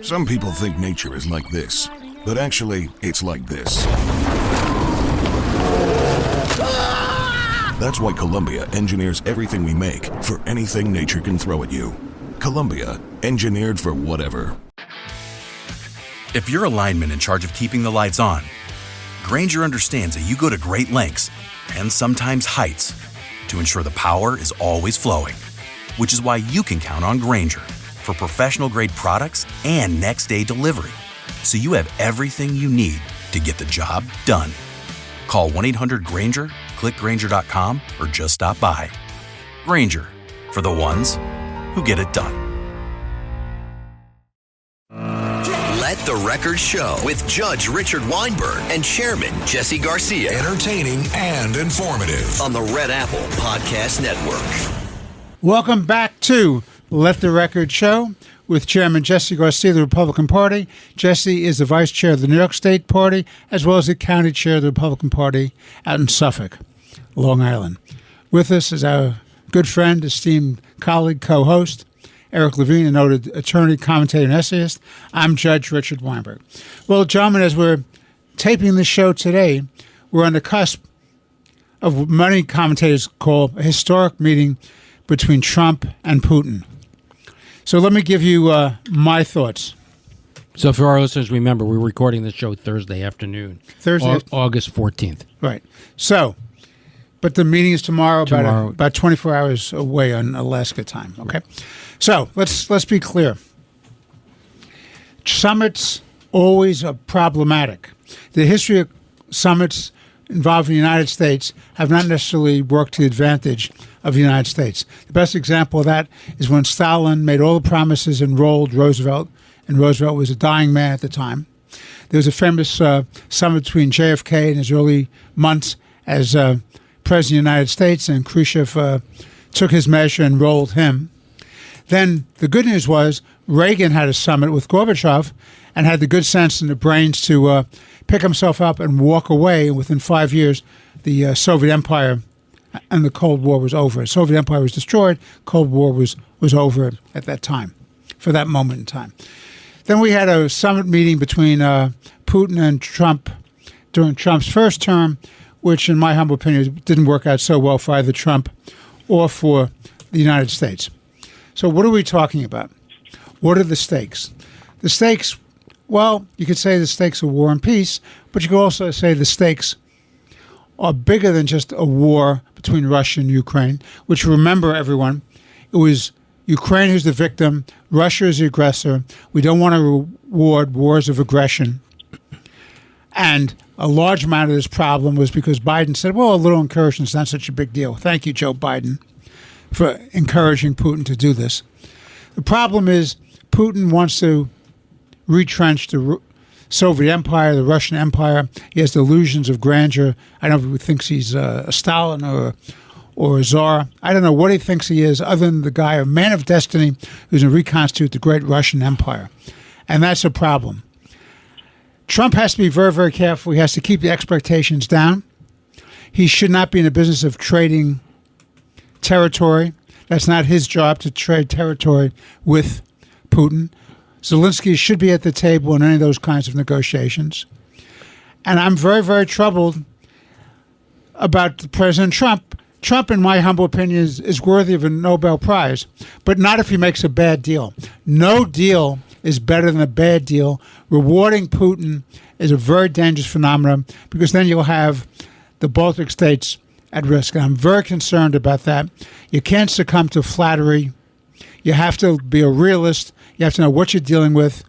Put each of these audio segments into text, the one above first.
Some people think nature is like this, but actually, it's like this. That's why Columbia engineers everything we make for anything nature can throw at you. Columbia, engineered for whatever. If you're a lineman in charge of keeping the lights on, Grainger understands that you go to great lengths, and sometimes heights, to ensure the power is always flowing. Which is why you can count on Grainger for professional-grade products and next-day delivery, so you have everything you need to get the job done. Call 1-800-GRAINGER, click Grainger.com, or just stop by. Grainger, for the ones who get it done. Let the Record Show with Judge Richard Weinberg and Chairman Jesse Garcia. Entertaining and informative. On the Red Apple Podcast Network. Welcome back to Let the Record Show with Chairman Jesse Garcia of the Republican Party. Jesse is the Vice Chair of the New York State Party, as well as the County Chair of the Republican Party out in Suffolk, Long Island. With us is our good friend, esteemed colleague, co-host, Eric Levine, a noted attorney, commentator, and essayist. I'm Judge Richard Weinberg. Well, gentlemen, as we're taping this show today, we're on the cusp of what many commentators call a historic meeting between Trump and Putin. So let me give you my thoughts. So for our listeners, remember, we're recording this show Thursday afternoon. August 14th. Right. So, but the meeting is tomorrow. About 24 hours away on Alaska time. Okay. So let's be clear. Summits always are problematic. The history of summits involving the United States have not necessarily worked to the advantage of the United States. The best example of that is when Stalin made all the promises and enrolled Roosevelt, and Roosevelt was a dying man at the time. There was a famous summit between JFK in his early months as President of the United States, and Khrushchev took his measure and enrolled him. Then the good news was Reagan had a summit with Gorbachev and had the good sense and the brains to pick himself up and walk away. And within 5 years, the Soviet Empire and the Cold War was over. The Soviet Empire was destroyed. Cold War was over at that time, for that moment in time. Then we had a summit meeting between Putin and Trump during Trump's first term, which, in my humble opinion, didn't work out so well for either Trump or for the United States. So what are we talking about? What are the stakes? The stakes, well, you could say the stakes are war and peace, but you could also say the stakes are bigger than just a war between Russia and Ukraine, which, remember, everyone, it was Ukraine who's the victim, Russia is the aggressor. We don't want to reward wars of aggression. And a large amount of this problem was because Biden said, well, a little incursion is not such a big deal. Thank you, Joe Biden, for encouraging Putin to do this. The problem is Putin wants to retrench the Soviet Empire, the Russian Empire. He has delusions of grandeur. I don't know if he thinks he's a Stalin or a Tsar. I don't know what he thinks he is, other than the guy, a man of destiny, who's going to reconstitute the great Russian Empire. And that's a problem. Trump has to be very, very careful. He has to keep the expectations down. He should not be in the business of trading territory. That's not his job to trade territory with Putin. Zelensky should be at the table in any of those kinds of negotiations. And I'm very, very troubled about President Trump. Trump, in my humble opinion, is worthy of a Nobel Prize, but not if he makes a bad deal. No deal is better than a bad deal. Rewarding Putin is a very dangerous phenomenon because then you'll have the Baltic states at risk. And I'm very concerned about that. You can't succumb to flattery. You have to be a realist. You have to know what you're dealing with.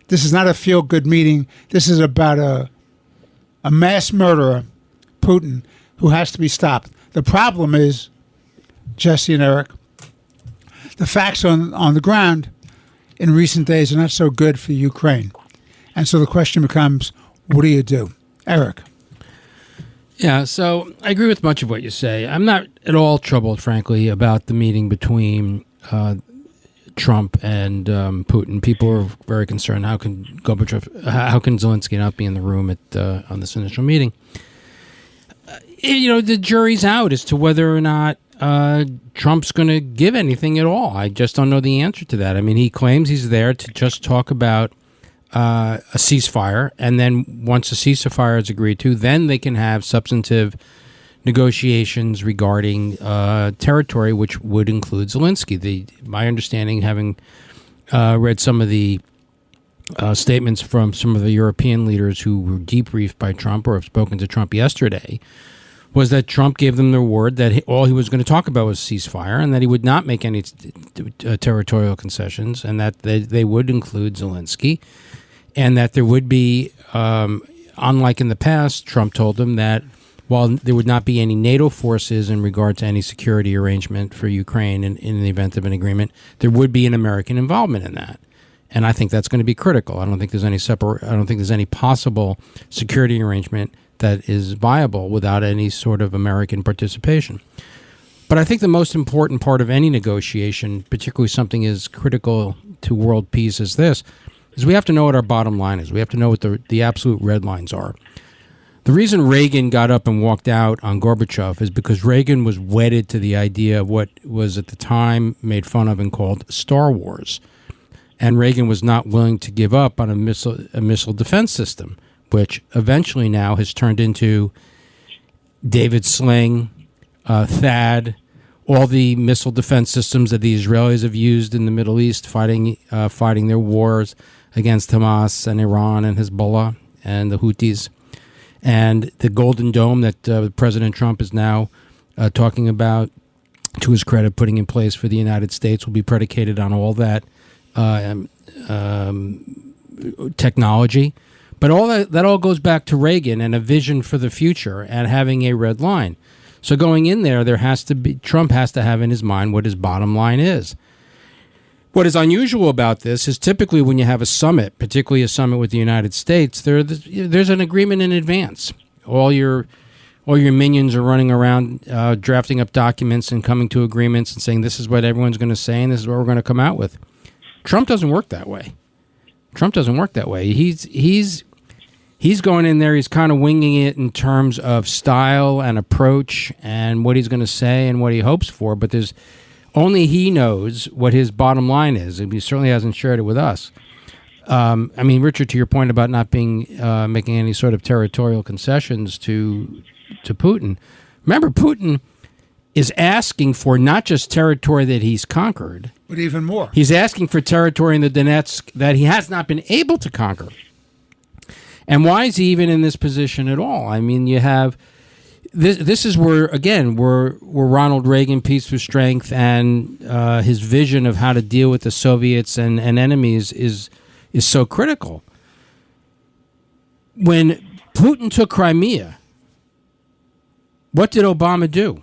This is not a feel-good meeting. This is about a mass murderer, Putin, who has to be stopped. The problem is, Jesse and Eric, the facts on the ground in recent days are not so good for Ukraine. And so the question becomes, what do you do? Eric. Yeah, so I agree with much of what you say. I'm not at all troubled, frankly, about the meeting between Trump and Putin. People are very concerned. How can Zelensky not be in the room on this initial meeting? The jury's out as to whether or not Trump's going to give anything at all. I just don't know the answer to that. I mean, he claims he's there to just talk about a ceasefire, and then once a ceasefire is agreed to, then they can have substantive negotiations regarding territory, which would include Zelensky. My understanding, having read some of the statements from some of the European leaders who were debriefed by Trump or have spoken to Trump yesterday, was that Trump gave them their word that all he was going to talk about was ceasefire, and that he would not make any territorial concessions, and that they would include Zelensky, and that there would be, unlike in the past, Trump told them that while there would not be any NATO forces in regard to any security arrangement for Ukraine in the event of an agreement, there would be an American involvement in that. And I think that's going to be critical. I don't think there's any possible security arrangement that is viable without any sort of American participation. But I think the most important part of any negotiation, particularly something as critical to world peace as this, is we have to know what our bottom line is. We have to know what the absolute red lines are. The reason Reagan got up and walked out on Gorbachev is because Reagan was wedded to the idea of what was at the time made fun of and called Star Wars. And Reagan was not willing to give up on a missile defense system, which eventually now has turned into David Sling, THAAD, all the missile defense systems that the Israelis have used in the Middle East, fighting their wars against Hamas and Iran and Hezbollah and the Houthis. And the Golden Dome that President Trump is now talking about, to his credit, putting in place for the United States, will be predicated on all that technology. But all that all goes back to Reagan and a vision for the future and having a red line. So going in there Trump has to have in his mind what his bottom line is. What is unusual about this is typically when you have a summit, particularly a summit with the United States, there's an agreement in advance. All your minions are running around drafting up documents and coming to agreements and saying this is what everyone's going to say and this is what we're going to come out with. Trump doesn't work that way. He's going in there, he's kind of winging it in terms of style and approach and what he's going to say and what he hopes for, but only he knows what his bottom line is, and he certainly hasn't shared it with us. I mean, Richard, to your point about not making any sort of territorial concessions to Putin, remember, Putin is asking for not just territory that he's conquered, but even more. He's asking for territory in the Donetsk that he has not been able to conquer. And why is he even in this position at all? I mean, you have this is where Ronald Reagan, Peace Through Strength, and his vision of how to deal with the Soviets and enemies is so critical. When Putin took Crimea, what did Obama do?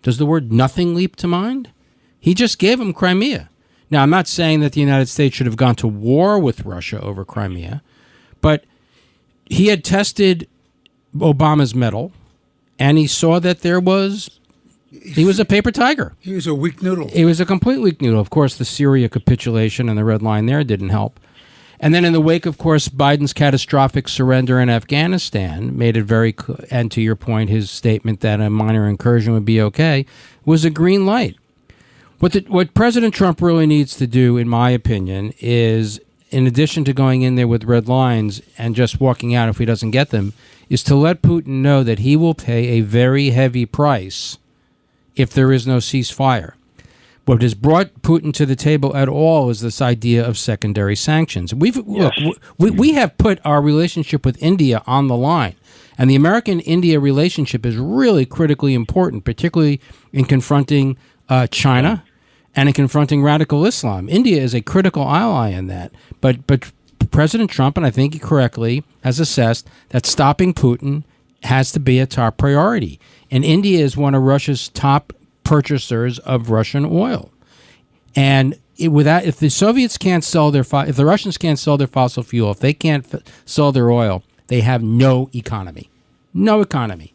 Does the word nothing leap to mind? He just gave him Crimea. Now, I'm not saying that the United States should have gone to war with Russia over Crimea, but he had tested Obama's mettle, and he saw that he was a paper tiger. He was a weak noodle. He was a complete weak noodle. Of course, the Syria capitulation and the red line there didn't help. And then in the wake, of course, Biden's catastrophic surrender in Afghanistan made it very clear, and to your point, his statement that a minor incursion would be okay, was a green light. What President Trump really needs to do, in my opinion, is, in addition to going in there with red lines and just walking out if he doesn't get them, is to let Putin know that he will pay a very heavy price if there is no ceasefire. What has brought Putin to the table at all is this idea of secondary sanctions. We have put our relationship with India on the line, and the American-India relationship is really critically important, particularly in confronting China and in confronting radical Islam. India is a critical ally in that, but President Trump, and I think he correctly, has assessed that stopping Putin has to be a top priority. And India is one of Russia's top purchasers of Russian oil. And if the Soviets can't sell if the Russians can't sell their fossil fuel, if they can't sell their oil, they have no economy. No economy.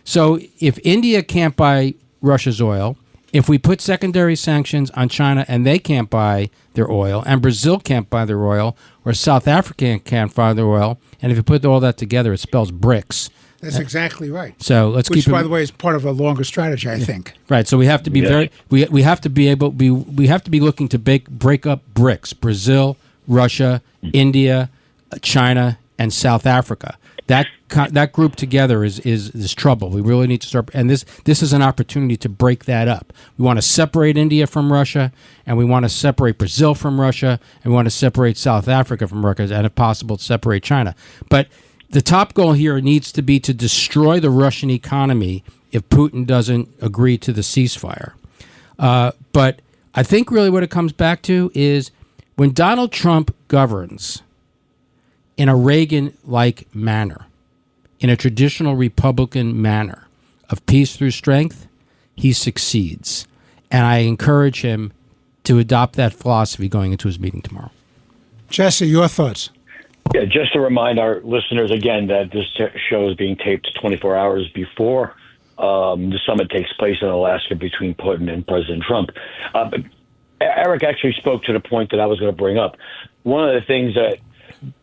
So if India can't buy Russia's oil, if we put secondary sanctions on China and they can't buy their oil, and Brazil can't buy their oil, or South Africa can't buy their oil, and if you put all that together, it spells BRICS. That's exactly right. So let's Which, keep. by the way, is part of a longer strategy, I think. Right. So we have to be we have to be looking to break up BRICS: Brazil, Russia, India, China, and South Africa. That group together is trouble. We really need to start, and this is an opportunity to break that up. We want to separate India from Russia, and we want to separate Brazil from Russia, and we want to separate South Africa from Russia, and if possible, separate China. But the top goal here needs to be to destroy the Russian economy if Putin doesn't agree to the ceasefire. But I think really what it comes back to is when Donald Trump governs in a Reagan-like manner, in a traditional Republican manner of peace through strength, he succeeds. And I encourage him to adopt that philosophy going into his meeting tomorrow. Jesse, your thoughts? Yeah, just to remind our listeners again that this show is being taped 24 hours before the summit takes place in Alaska between Putin and President Trump. But Eric actually spoke to the point that I was going to bring up. One of the things that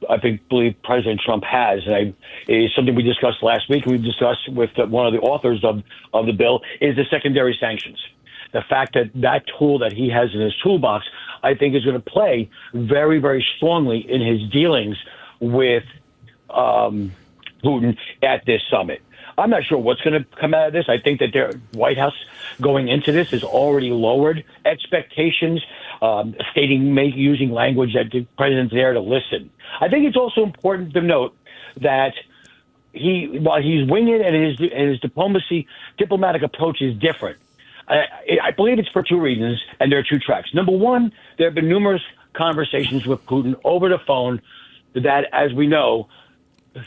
I believe President Trump has, and is something we discussed last week, and we discussed with one of the authors of the bill, is the secondary sanctions. The fact that tool that he has in his toolbox, I think, is going to play very, very strongly in his dealings with Putin at this summit. I'm not sure what's going to come out of this. I think that the White House going into this has already lowered expectations, using language that the president's there to listen. I think it's also important to note that while he's winging and his diplomatic approach is different, I believe it's for two reasons, and there are two tracks. Number one, there have been numerous conversations with Putin over the phone that, as we know,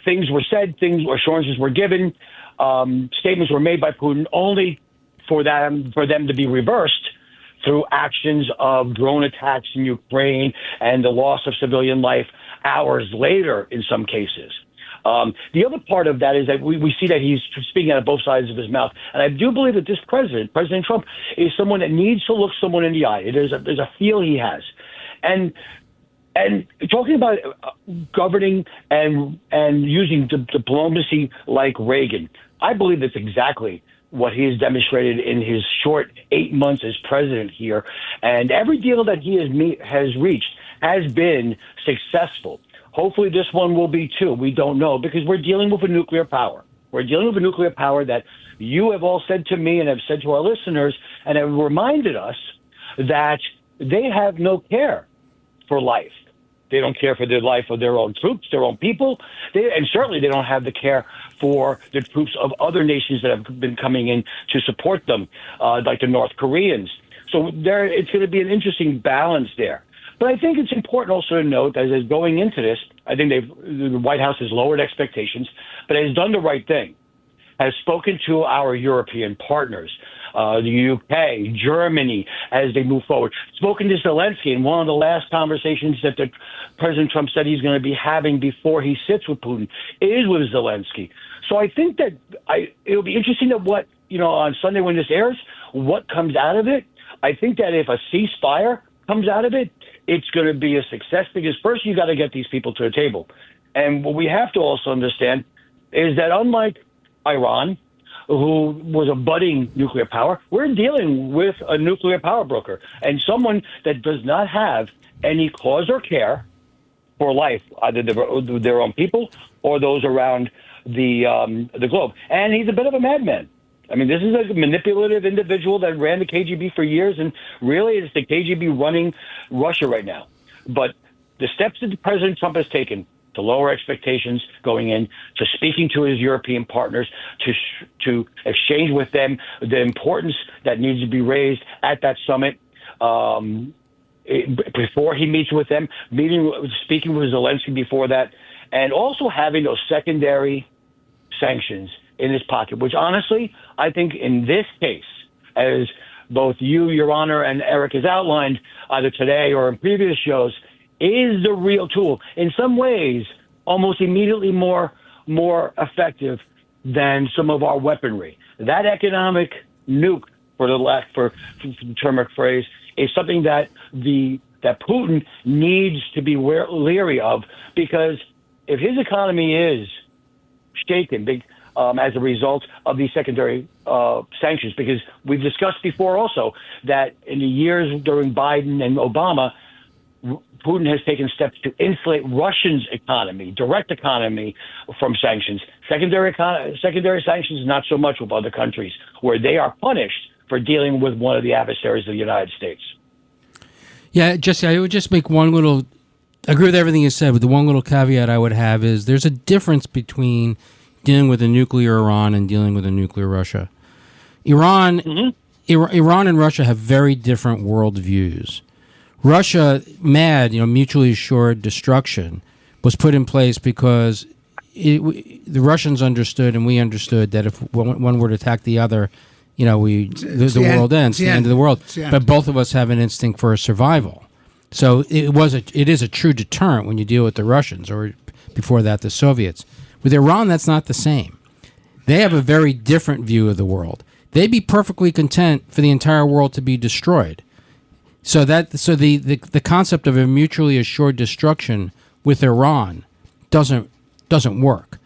things were said, assurances were given, statements were made by Putin only for them to be reversed through actions of drone attacks in Ukraine and the loss of civilian life hours later in some cases. The other part of that is that we see that he's speaking out of both sides of his mouth. And I do believe that this President Trump, is someone that needs to look someone in the eye. There's a feel he has. And talking about governing and using diplomacy like Reagan, I believe that's exactly what he has demonstrated in his short 8 months as president here. And every deal that he has reached has been successful. Hopefully this one will be too. We don't know, because we're dealing with a nuclear power. We're dealing with a nuclear power that you have all said to me and have said to our listeners and have reminded us that they have no care for life. They don't care for the life of their own troops, their own people, and certainly they don't have the care for the troops of other nations that have been coming in to support them, like the North Koreans. So it's going to be an interesting balance there. But I think it's important also to note that as going into this, I think the White House has lowered expectations, but has done the right thing, has spoken to our European partners, the UK, Germany, as they move forward. Spoken to Zelensky in one of the last conversations that President Trump said he's going to be having before he sits with Putin is with Zelensky. So I think that it'll be interesting to what, on Sunday when this airs, what comes out of it. I think that if a ceasefire comes out of it, it's going to be a success, because first you got to get these people to the table. And what we have to also understand is that unlike Iran, who was a budding nuclear power, we're dealing with a nuclear power broker and someone that does not have any cause or care for life, either their own people or those around the globe. And he's a bit of a madman. I mean, this is a manipulative individual that ran the KGB for years, and really it's the KGB running Russia right now. But the steps that President Trump has taken to lower expectations going in, to speaking to his European partners, to exchange with them the importance that needs to be raised at that summit, before he meets with them, speaking with Zelensky before that, and also having those secondary sanctions in his pocket, which honestly, I think in this case, as both you, Your Honor, and Eric has outlined either today or in previous shows, is the real tool. In some ways, almost immediately more effective than some of our weaponry. That economic nuke, for the termic phrase, is something that that Putin needs to be leery of, because if his economy is shaken, as a result of these secondary sanctions. Because we've discussed before also that in the years during Biden and Obama, Putin has taken steps to insulate Russia's economy, direct economy, from sanctions. Secondary sanctions, not so much with other countries, where they are punished for dealing with one of the adversaries of the United States. Yeah, Jesse, I would just make one little... I agree with everything you said, but the one little caveat I would have is there's a difference between dealing with a nuclear Iran and dealing with a nuclear Russia. Iran and Russia have very different worldviews. Russia, mutually assured destruction, was put in place because the Russians understood and we understood that if one were to attack the other, the world ends, the end of the world. But both of us have an instinct for survival. So it is a true deterrent when you deal with the Russians, or before that, the Soviets. With Iran, that's not the same. They have a very different view of the world. They'd be perfectly content for the entire world to be destroyed. So the concept of a mutually assured destruction with Iran doesn't work.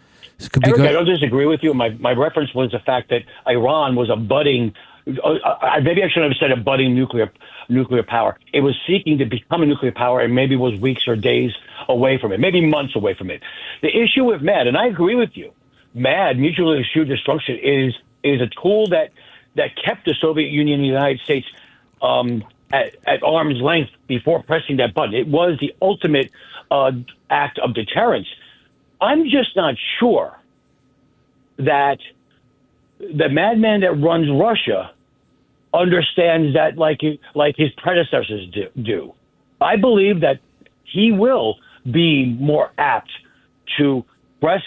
Eric, I don't disagree with you. My reference was the fact that Iran was a budding, maybe I shouldn't have said a budding nuclear power. It was seeking to become a nuclear power and maybe was weeks or days away from it, maybe months away from it. The issue with MAD, and I agree with you, MAD, mutually assured destruction, is a tool that kept the Soviet Union and the United States at arm's length before pressing that button. It was the ultimate act of deterrence. I'm just not sure that the madman that runs Russia understands that like his predecessors do. I believe that he will be more apt to press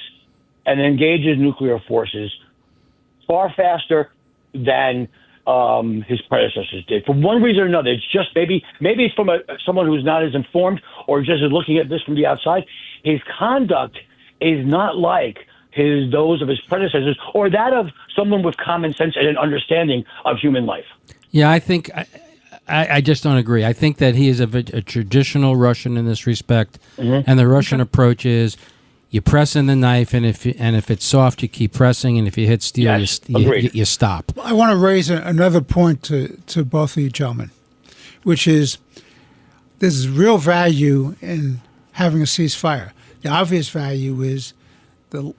and engage his nuclear forces far faster than his predecessors did. For one reason or another, it's just maybe it's from someone who's not as informed or just is looking at this from the outside. His conduct is not like those of his predecessors or that of someone with common sense and an understanding of human life. Yeah, I think I just don't agree. I think that he is a traditional Russian in this respect, and the Russian approach is you press in the knife, and if it's soft, you keep pressing, and if you hit steel, you stop. I want to raise another point to both of you gentlemen, which is there's real value in having a ceasefire. The obvious value is the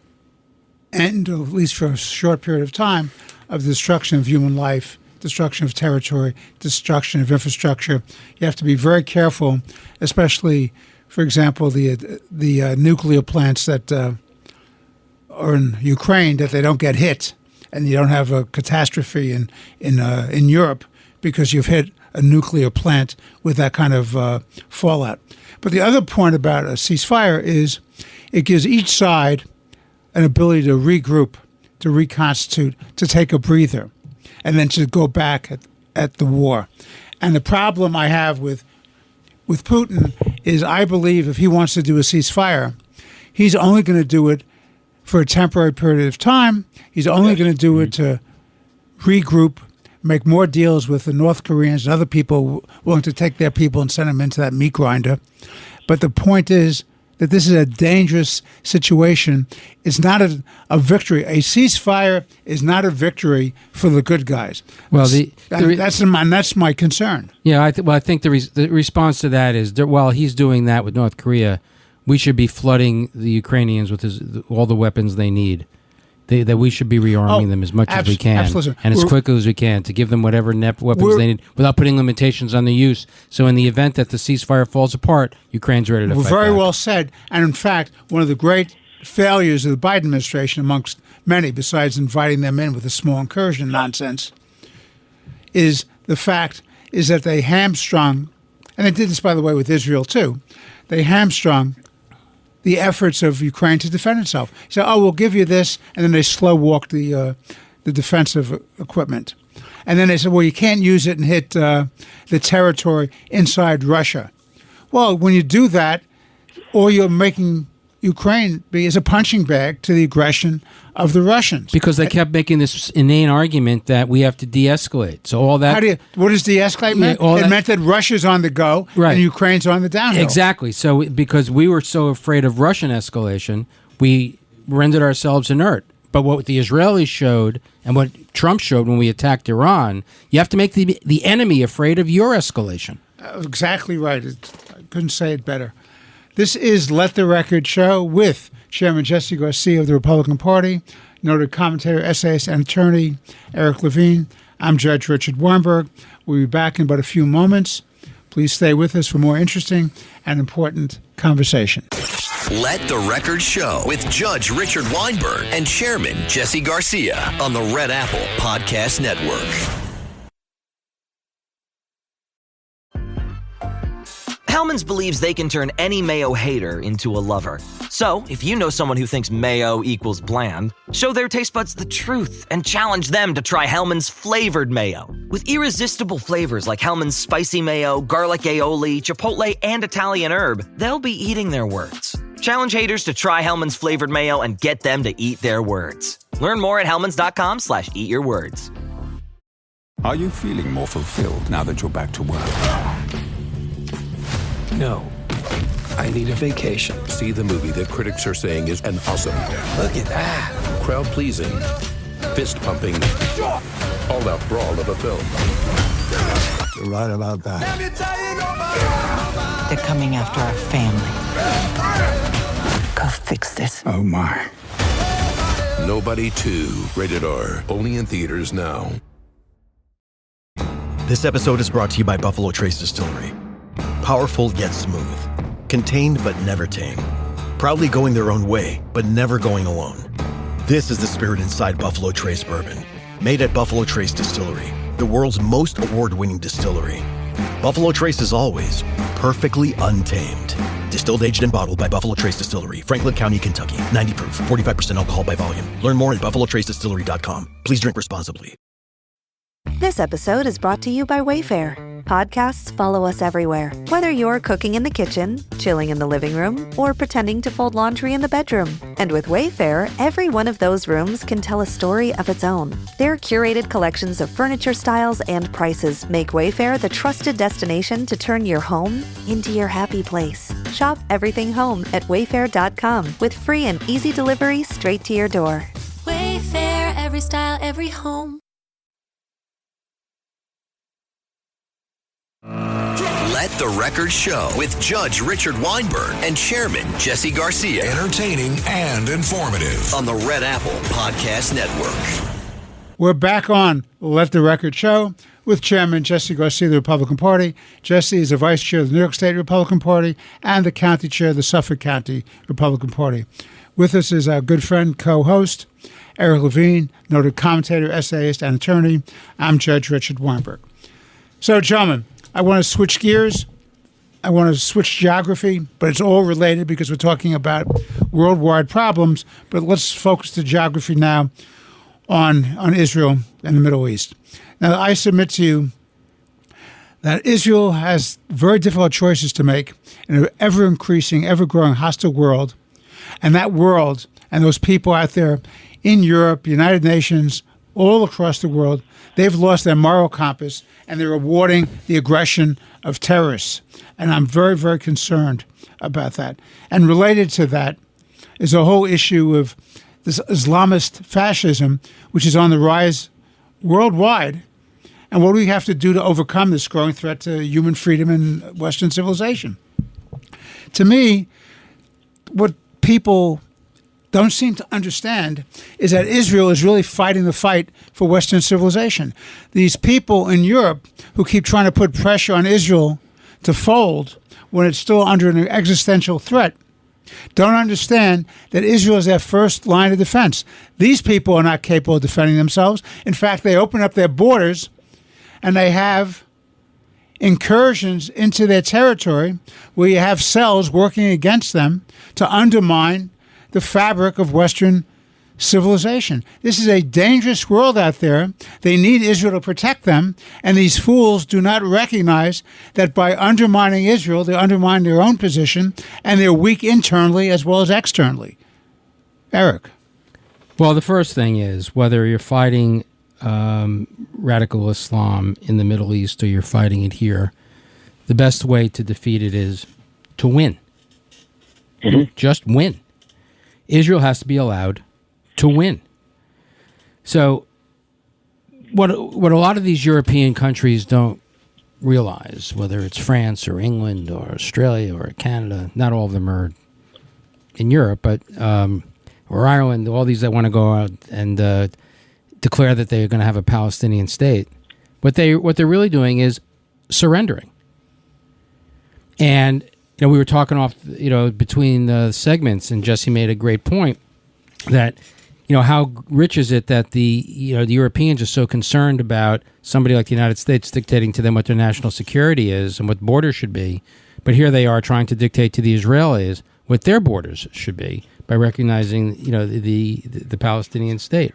end, at least for a short period of time, of the destruction of human life, destruction of territory, destruction of infrastructure. You have to be very careful, especially, for example, the nuclear plants that are in Ukraine, that they don't get hit and you don't have a catastrophe in Europe because you've hit a nuclear plant with that kind of fallout. But the other point about a ceasefire is it gives each side an ability to regroup, to reconstitute, to take a breather, and then to go back at the war. And the problem I have with Putin is I believe if he wants to do a ceasefire, he's only going to do it for a temporary period of time. He's only going to do it to regroup, make more deals with the North Koreans and other people willing to take their people and send them into that meat grinder. But the point is that this is a dangerous situation. It's not a victory. A ceasefire is not a victory for the good guys. Well, that's my concern. Yeah, I think the response to that is that while he's doing that with North Korea, we should be flooding the Ukrainians with all the weapons they need. That we should be rearming them as much as we can and as quickly as we can to give them whatever weapons they need without putting limitations on the use. So in the event that the ceasefire falls apart, Ukraine's ready to fight Very back. well said. And in fact, one of the great failures of the Biden administration, amongst many, besides inviting them in with a small incursion nonsense, is the fact is that they hamstrung, and they did this, by the way, with Israel too, they hamstrung the efforts of Ukraine to defend itself. So, we'll give you this, and then they slow walk the defensive equipment. And then they said, well, you can't use it and hit the territory inside Russia. Well, when you do that, all you're making Ukraine be is a punching bag to the aggression of the Russians. Because they kept making this inane argument that we have to de-escalate. So all that... what does de-escalate mean? It meant that Russia's on the go and Ukraine's on the downhill. Exactly. So because we were so afraid of Russian escalation, we rendered ourselves inert But what the Israelis showed and what Trump showed when we attacked Iran, you have to make the enemy afraid of your escalation. Exactly right. I couldn't say it better. This is Let the Record Show with Chairman Jesse Garcia of the Republican Party, noted commentator, essayist, and attorney Eric Levine. I'm Judge Richard Weinberg. We'll be back in about a few moments. Please stay with us for more interesting and important conversation. Let the Record Show with Judge Richard Weinberg and Chairman Jesse Garcia on the Red Apple Podcast Network. Hellman's believes they can turn any mayo hater into a lover. So, if you know someone who thinks mayo equals bland, show their taste buds the truth and challenge them to try Hellman's flavored mayo. With irresistible flavors like Hellman's spicy mayo, garlic aioli, chipotle, and Italian herb, they'll be eating their words. Challenge haters to try Hellman's flavored mayo and get them to eat their words. Learn more at hellmans.com/eatyourwords. Are you feeling more fulfilled now that you're back to work? No. I need a vacation. See the movie that critics are saying is an awesome. Look at that. Crowd-pleasing, fist-pumping, all-out brawl of a film. You're right about that. They're coming after our family. Go fix this. Oh, my. Nobody 2, rated R. Only in theaters now. This episode is brought to you by Buffalo Trace Distillery. Powerful yet smooth. Contained but never tame. Proudly going their own way, but never going alone. This is the spirit inside Buffalo Trace Bourbon. Made at Buffalo Trace Distillery, the world's most award-winning distillery. Buffalo Trace is always perfectly untamed. Distilled, aged, and bottled by Buffalo Trace Distillery, Franklin County, Kentucky. 90 proof, 45% alcohol by volume. Learn more at buffalotracedistillery.com. Please drink responsibly. This episode is brought to you by Wayfair. Podcasts follow us everywhere. Whether you're cooking in the kitchen, chilling in the living room, or pretending to fold laundry in the bedroom. And with Wayfair, every one of those rooms can tell a story of its own. Their curated collections of furniture styles and prices make Wayfair the trusted destination to turn your home into your happy place. Shop everything home at wayfair.com with free and easy delivery straight to your door. Wayfair, every style, every home. Let the Record Show with Judge Richard Weinberg and Chairman Jesse Garcia. Entertaining and informative on the Red Apple Podcast Network. We're back on Let the Record Show with Chairman Jesse Garcia of the Republican Party. Jesse is the Vice Chair of the New York State Republican Party and the County Chair of the Suffolk County Republican Party. With us is our good friend, co-host, Eric Levine, noted commentator, essayist, and attorney. I'm Judge Richard Weinberg. So, gentlemen, I want to switch gears. I want to switch geography, but it's all related because we're talking about worldwide problems. But let's focus the geography now on Israel and the Middle East. Now, I submit to you that Israel has very difficult choices to make in an ever-increasing, ever-growing hostile world. And that world and those people out there in Europe, United Nations, all across the world, they've lost their moral compass, and they're rewarding the aggression of terrorists. And I'm very, very concerned about that. And related to that is a whole issue of this Islamist fascism, which is on the rise worldwide, and what do we have to do to overcome this growing threat to human freedom and Western civilization. To me, what people don't seem to understand is that Israel is really fighting the fight for Western civilization. These people in Europe who keep trying to put pressure on Israel to fold when it's still under an existential threat don't understand that Israel is their first line of defense. These people are not capable of defending themselves. In fact, they open up their borders and they have incursions into their territory where you have cells working against them to undermine the fabric of Western civilization. This is a dangerous world out there. They need Israel to protect them, and these fools do not recognize that by undermining Israel, they undermine their own position, and they're weak internally as well as externally. Eric. Well, the first thing is whether you're fighting radical Islam in the Middle East or you're fighting it here, the best way to defeat it is to win. Mm-hmm. Just win. Israel has to be allowed to win. So what a lot of these European countries don't realize, whether it's France or England or Australia or Canada, not all of them are in Europe, but or Ireland, all these that want to go out and declare that they're going to have a Palestinian state, what they're really doing is surrendering. And we were talking off, between the segments, and Jesse made a great point that, how rich is it that the Europeans are so concerned about somebody like the United States dictating to them what their national security is and what borders should be, but here they are trying to dictate to the Israelis what their borders should be by recognizing, the Palestinian state.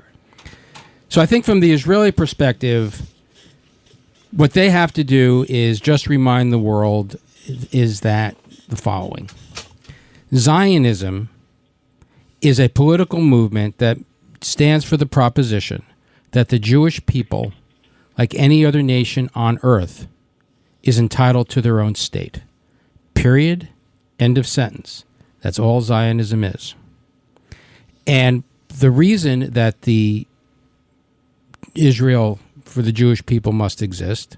So I think from the Israeli perspective, what they have to do is just remind the world is that the following. Zionism is a political movement that stands for the proposition that the Jewish people, like any other nation on earth, is entitled to their own state. Period. End of sentence. That's all Zionism is. And the reason that the Israel for the Jewish people must exist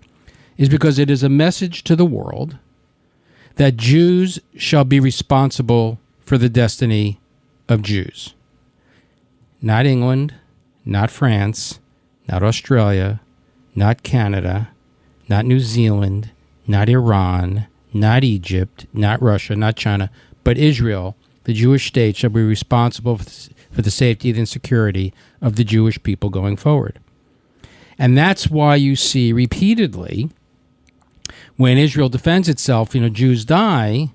is because it is a message to the world that Jews shall be responsible for the destiny of Jews. Not England, not France, not Australia, not Canada, not New Zealand, not Iran, not Egypt, not Russia, not China, but Israel, the Jewish state, shall be responsible for the safety and security of the Jewish people going forward. And that's why you see repeatedly, when Israel defends itself, Jews die,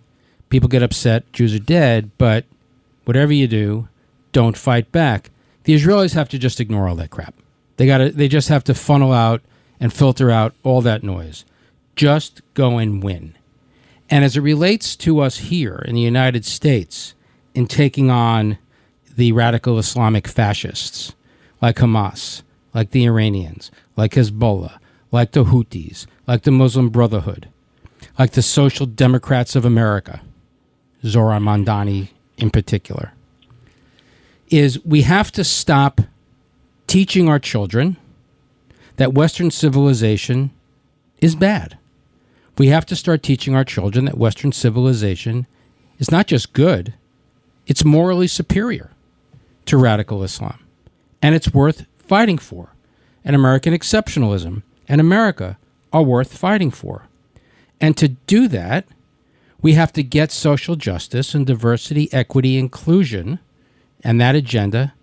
people get upset, Jews are dead, but whatever you do, don't fight back. The Israelis have to just ignore all that crap. They just have to funnel out and filter out all that noise. Just go and win. And as it relates to us here in the United States in taking on the radical Islamic fascists like Hamas, like the Iranians, like Hezbollah, like the Houthis, like the Muslim Brotherhood, like the Social Democrats of America, ZOHRAN MAMDANI in particular, is we have to stop teaching our children that Western civilization is bad. We have to start teaching our children that Western civilization is not just good, it's morally superior to radical Islam. And it's worth fighting for. And American exceptionalism and America are worth fighting for. And to do that, we have to get social justice and diversity, equity, inclusion, and that agenda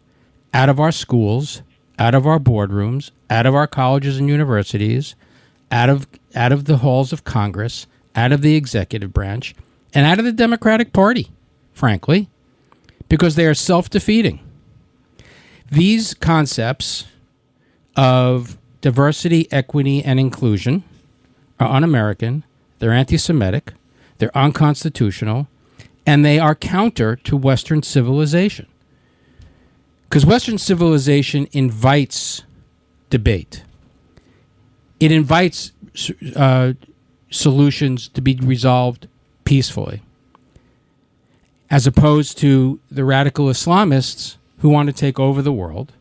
out of our schools, out of our boardrooms, out of our colleges and universities, out of the halls of Congress, out of the executive branch, and out of the Democratic Party, frankly, because they are self-defeating. These concepts of diversity, equity, and inclusion are un-American, they're anti-Semitic, they're unconstitutional, and they are counter to Western civilization. Because Western civilization invites debate. It invites solutions to be resolved peacefully, as opposed to the radical Islamists who want to take over the world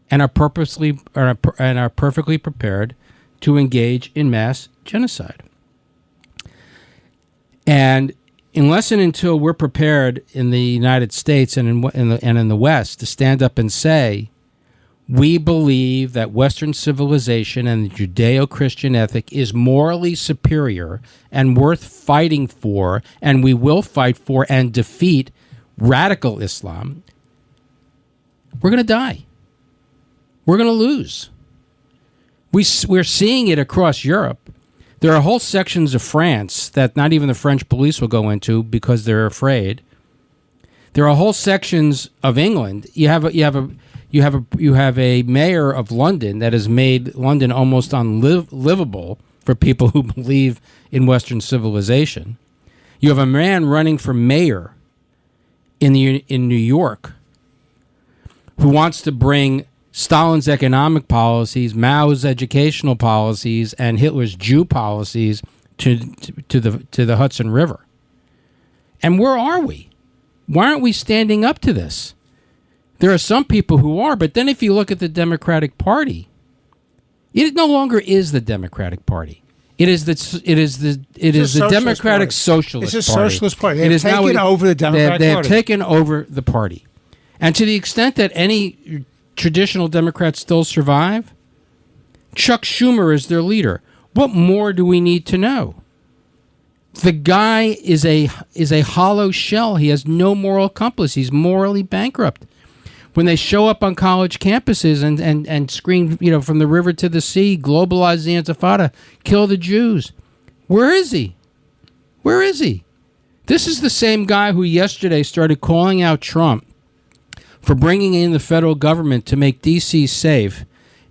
and are perfectly prepared to engage in mass genocide. And unless and until we're prepared in the United States and in the West to stand up and say, we believe that Western civilization and the Judeo-Christian ethic is morally superior and worth fighting for, and we will fight for and defeat radical Islam, we're going to die. We're going to lose. We're seeing it across Europe. There are whole sections of France that not even the French police will go into because they're afraid. There are whole sections of England. You have a mayor of London that has made London almost unlivable for people who believe in Western civilization. You have a man running for mayor in New York who wants to bring Stalin's economic policies, Mao's educational policies, and Hitler's Jew policies to the Hudson River. And where are we? Why aren't we standing up to this? There are some people who are, but then if you look at the Democratic Party, it no longer is the Democratic Party. It is the Democratic Socialist Party. It's a socialist party. It is taken over the Democratic Party. They have taken over the party. And to the extent that any traditional Democrats still survive, Chuck Schumer is their leader. What more do we need to know? The guy is a hollow shell. He has no moral compass. He's morally bankrupt. When they show up on college campuses and scream, from the river to the sea, globalize the Intifada, kill the Jews. Where is he? Where is he? This is the same guy who yesterday started calling out Trump for bringing in the federal government to make D.C. safe,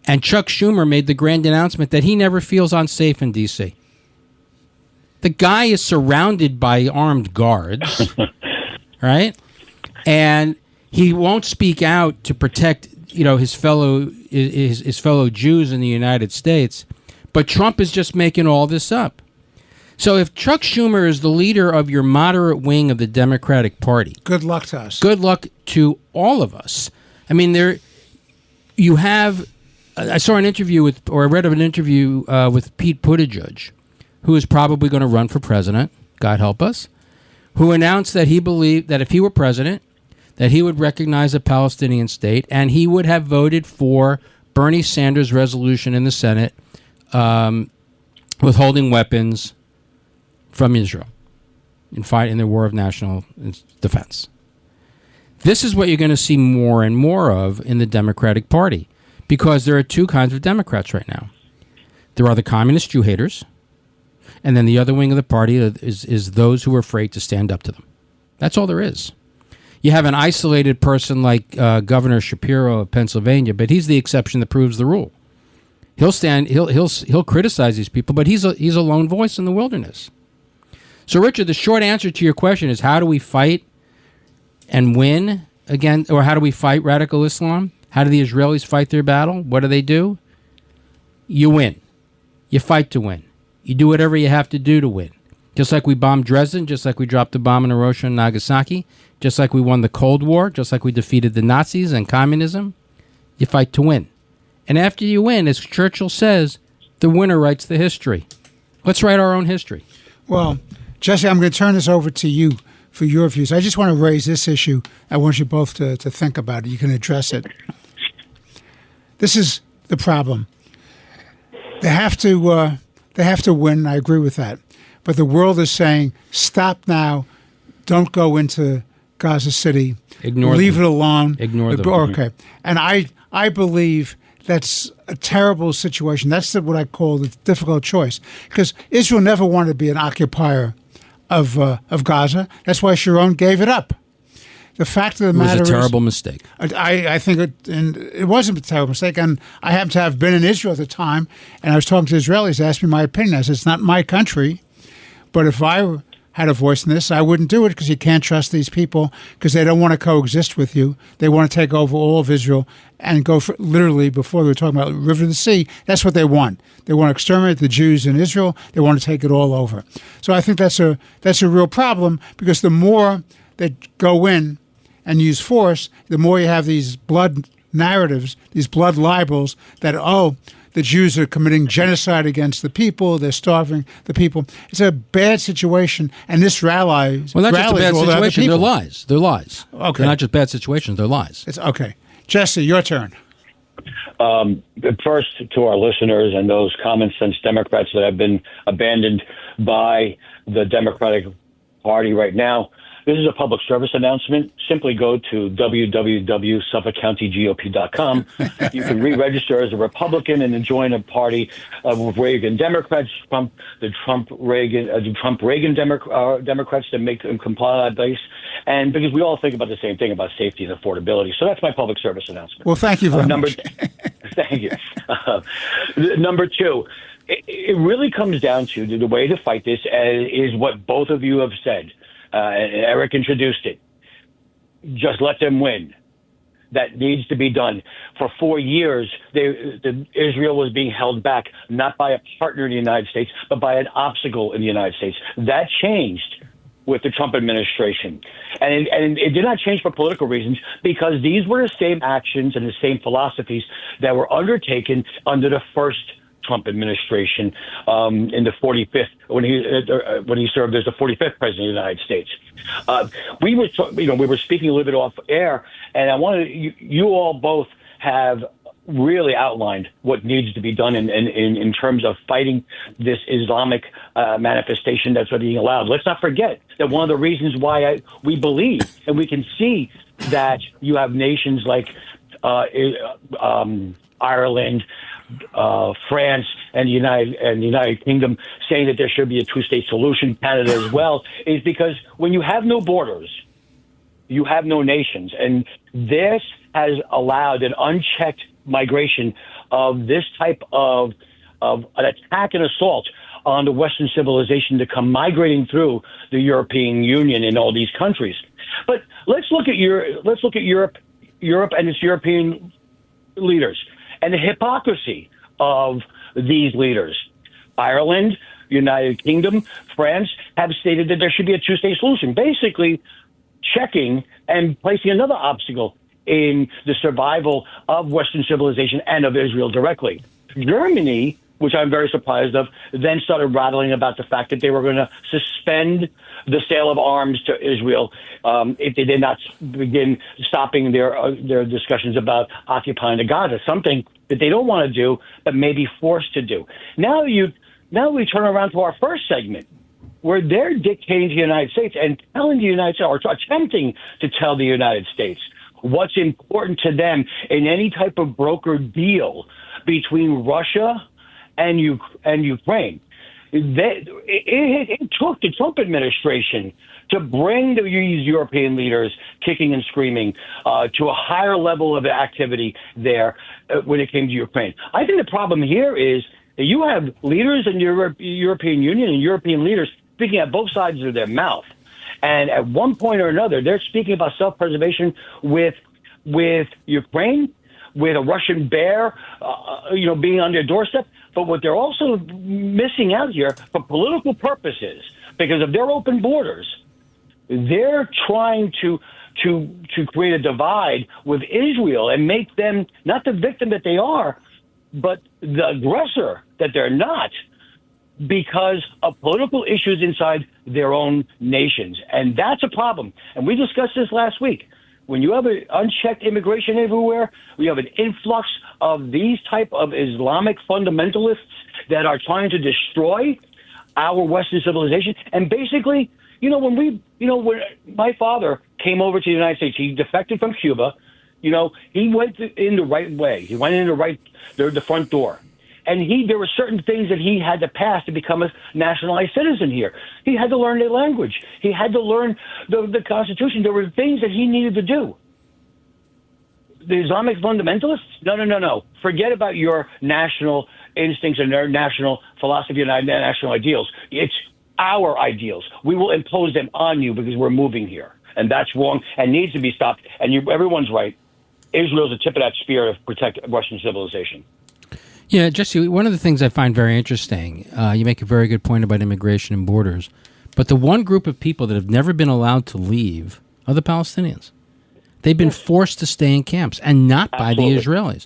and Chuck Schumer made the grand announcement that he never feels unsafe in D.C. The guy is surrounded by armed guards, right? And he won't speak out to protect, his fellow Jews in the United States. But Trump is just making all this up. So if Chuck Schumer is the leader of your moderate wing of the Democratic Party, good luck to us. Good luck to all of us. I mean, I saw an interview I read of an interview with Pete Buttigieg, who is probably going to run for president, God help us, who announced that he believed that if he were president, that he would recognize a Palestinian state, and he would have voted for Bernie Sanders' resolution in the Senate withholding weapons from Israel in the war of national defense. This is what you're going to see more and more of in the Democratic Party, because there are two kinds of Democrats right now. There are the communist Jew haters, and then the other wing of the party is those who are afraid to stand up to them. That's all there is. You have an isolated person like Governor Shapiro of Pennsylvania, but he's the exception that proves the rule. He'll criticize these people, but he's a lone voice in the wilderness. So, Richard, the short answer to your question is: how do we fight and win again, or how do we fight radical Islam? How do the Israelis fight their battle? What do? You win. You fight to win. You do whatever you have to do to win. Just like we bombed Dresden, just like we dropped a bomb in Hiroshima and Nagasaki, just like we won the Cold War, just like we defeated the Nazis and communism, you fight to win. And after you win, as Churchill says, the winner writes the history. Let's write our own history. Well, Jesse, I'm going to turn this over to you for your views. I just want to raise this issue. I want you both to think about it. You can address it. This is the problem. They have to win. I agree with that. But the world is saying, stop now. Don't go into Gaza City. Leave it alone. Ignore them. Okay. And I believe that's a terrible situation. That's what I call the difficult choice. Because Israel never wanted to be an occupier of Gaza. That's why Sharon gave it up. The fact of the matter is... It was a terrible mistake. I think it wasn't a terrible mistake. And I happen to have been in Israel at the time, and I was talking to Israelis, asked me my opinion. I said, it's not my country, but if I had a voice in this, I wouldn't do it, because you can't trust these people, because they don't want to coexist with you. They want to take over all of Israel and go for, literally, before they were talking about the river to the sea, that's what they want. They want to exterminate the Jews in Israel. They want to take it all over. So I think that's a real problem, because the more they go in and use force, the more you have these blood narratives, these blood libels that, the Jews are committing genocide against the people, they're starving the people. It's a bad situation, and this rallies. Well, not just a bad situation, they're lies. They're lies. Okay. They're not just bad situations, they're lies. It's okay. Jesse, your turn. First, to our listeners and those common sense Democrats that have been abandoned by the Democratic Party right now, this is a public service announcement. Simply go to www.suffolkcountygop.com. You can re-register as a Republican and then join a party with Reagan Democrats, the Trump-Reagan Democrats that make them comply base. And because we all think about the same thing about safety and affordability. So that's my public service announcement. Well, thank you very much. Thank you. Number two, it really comes down to the way to fight this is what both of you have said. Eric introduced it. Just let them win. That needs to be done. For 4 years, Israel was being held back, not by a partner in the United States, but by an obstacle in the United States. That changed with the Trump administration. And it did not change for political reasons, because these were the same actions and the same philosophies that were undertaken under the first Trump administration in the 45th, when he served as the 45th president of the United States. We were speaking a little bit off air, and I wanted you all both have really outlined what needs to be done in terms of fighting this Islamic manifestation that's being allowed. Let's not forget that one of the reasons why we believe, and we can see that you have nations like Ireland, France, and the United Kingdom saying that there should be a two-state solution, Canada as well, is because when you have no borders, you have no nations. And this has allowed an unchecked migration of this type of an attack and assault on the Western civilization to come migrating through the European Union and all these countries. But let's look at Europe and its European leaders and the hypocrisy of these leaders. Ireland, United Kingdom, France have stated that there should be a two-state solution, basically checking and placing another obstacle in the survival of Western civilization and of Israel directly. Germany, which I'm very surprised of, then started rattling about the fact that they were going to suspend the sale of arms to Israel if they did not begin stopping their discussions about occupying the Gaza, something that they don't want to do but may be forced to do. Now we turn around to our first segment, where they're dictating to the United States and telling the United States, or attempting to tell the United States, what's important to them in any type of broker deal between Russia and Ukraine. It took the Trump administration to bring these European leaders kicking and screaming to a higher level of activity there when it came to Ukraine. I think the problem here is that you have leaders in the European Union and European leaders speaking at both sides of their mouth. And at one point or another, they're speaking about self-preservation with Ukraine, with a Russian bear, being on their doorstep. But what they're also missing out here, for political purposes, because of their open borders, they're trying to create a divide with Israel and make them not the victim that they are, but the aggressor that they're not, because of political issues inside their own nations. And that's a problem. And we discussed this last week. When you have an unchecked immigration everywhere, we have an influx of these type of Islamic fundamentalists that are trying to destroy our Western civilization. And basically, when my father came over to the United States, he defected from Cuba. He went in the right way. He went in the front door. And there were certain things that he had to pass to become a nationalized citizen here. He had to learn their language. He had to learn the Constitution. There were things that he needed to do. The Islamic fundamentalists? No. Forget about your national instincts and their national philosophy and national ideals. It's our ideals. We will impose them on you because we're moving here. And that's wrong and needs to be stopped. And everyone's right. Israel's the tip of that spear to protect Western civilization. Yeah, Jesse, one of the things I find very interesting, you make a very good point about immigration and borders, but the one group of people that have never been allowed to leave are the Palestinians. They've been forced to stay in camps, and not by the Israelis.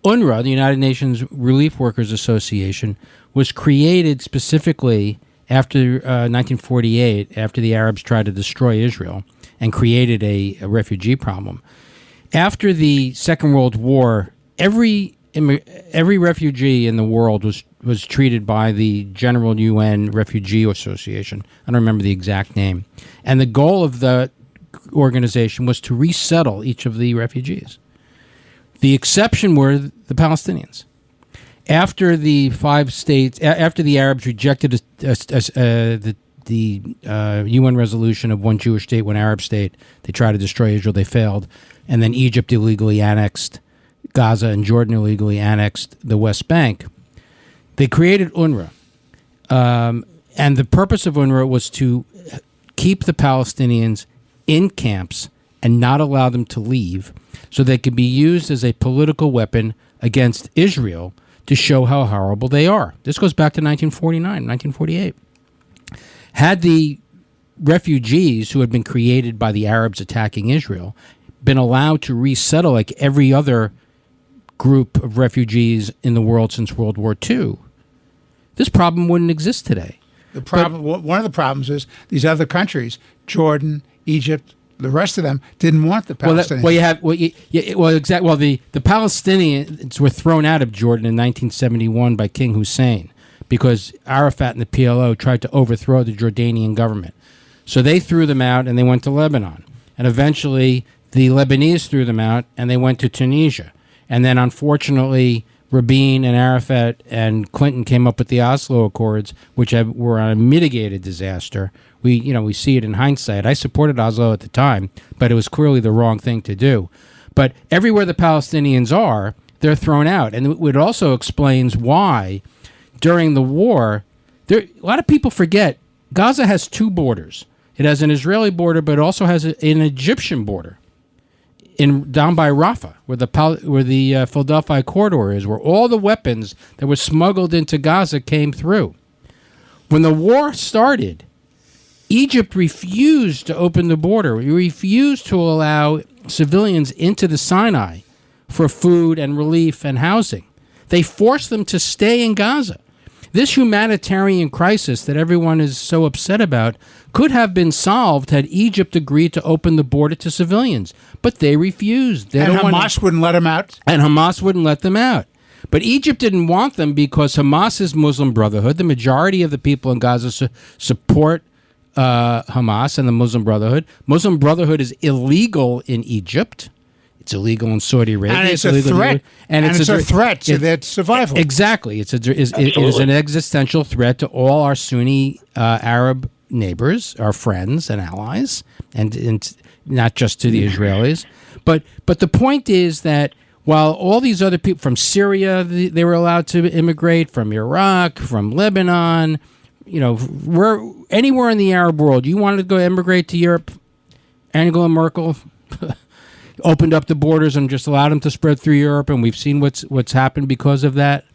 UNRWA, the United Nations Relief Workers Association, was created specifically after 1948, after the Arabs tried to destroy Israel and created a refugee problem. After the Second World War, every refugee in the world was treated by the General UN Refugee Association. I don't remember the exact name. And the goal of the organization was to resettle each of the refugees. The exception were the Palestinians. After the after the Arabs rejected the UN resolution of one Jewish state, one Arab state, they tried to destroy Israel, they failed. And then Egypt illegally annexed Gaza, and Jordan illegally annexed the West Bank. They created UNRWA. And the purpose of UNRWA was to keep the Palestinians in camps and not allow them to leave so they could be used as a political weapon against Israel to show how horrible they are. This goes back to 1949, 1948. Had the refugees who had been created by the Arabs attacking Israel been allowed to resettle like every other group of refugees in the world since World War II, this problem wouldn't exist today. The problem, one of the problems is these other countries, Jordan, Egypt, the rest of them didn't want the Palestinians. The Palestinians were thrown out of Jordan in 1971 by King Hussein because Arafat and the PLO tried to overthrow the Jordanian government. So they threw them out and they went to Lebanon. And eventually the Lebanese threw them out and they went to Tunisia. And then unfortunately Rabin and Arafat and Clinton came up with the Oslo Accords, which were a mitigated disaster. We see it in hindsight. I supported Oslo at the time, but it was clearly the wrong thing to do. But everywhere the Palestinians are, they're thrown out. And it also explains why, during the war, a lot of people forget, Gaza has two borders. It has an Israeli border, but it also has an Egyptian border. Down by Rafah, where the Philadelphia corridor is, where all the weapons that were smuggled into Gaza came through. When the war started, Egypt refused to open the border. We refused to allow civilians into the Sinai for food and relief and housing. They forced them to stay in Gaza. This humanitarian crisis that everyone is so upset about could have been solved had Egypt agreed to open the border to civilians. But they refused. Hamas wouldn't let them out. And Hamas wouldn't let them out. But Egypt didn't want them because Hamas is Muslim Brotherhood. The majority of the people in Gaza support Hamas and the Muslim Brotherhood. Muslim Brotherhood is illegal in Egypt. It's illegal in Saudi Arabia. And it's a threat. And it's a threat to their survival. Exactly. It is an existential threat to all our Sunni Arab neighbors, our friends and allies, and not just to the Israelis. But the point is that while all these other people from Syria, they were allowed to immigrate, from Iraq, from Lebanon, anywhere in the Arab world, you wanted to go immigrate to Europe, Angela Merkel opened up the borders and just allowed them to spread through Europe, and we've seen what's happened because of that.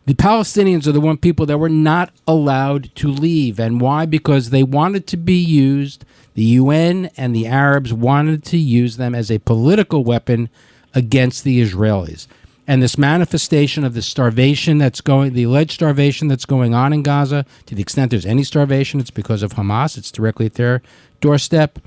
The Palestinians are the one people that were not allowed to leave. And why? Because they wanted to be used. The UN and the Arabs wanted to use them as a political weapon against the Israelis. And this manifestation of the alleged starvation that's going on in Gaza, to the extent there's any starvation, it's because of Hamas. It's directly at their doorstep.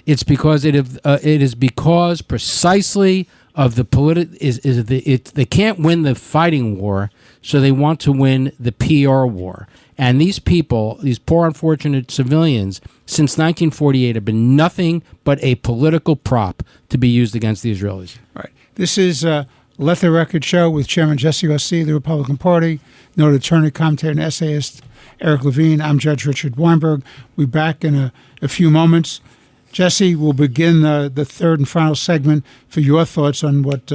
It's because it is because precisely of the they can't win the fighting war, so they want to win the PR war. And these people, these poor unfortunate civilians, since 1948 have been nothing but a political prop to be used against the Israelis. All right. This is Let the Record Show with Chairman Jesse Garcia, the Republican Party, noted attorney, commentator, and essayist Eric Levine. I'm Judge Richard Weinberg. We'll be back in a few moments. Jesse, we'll begin the third and final segment for your thoughts on what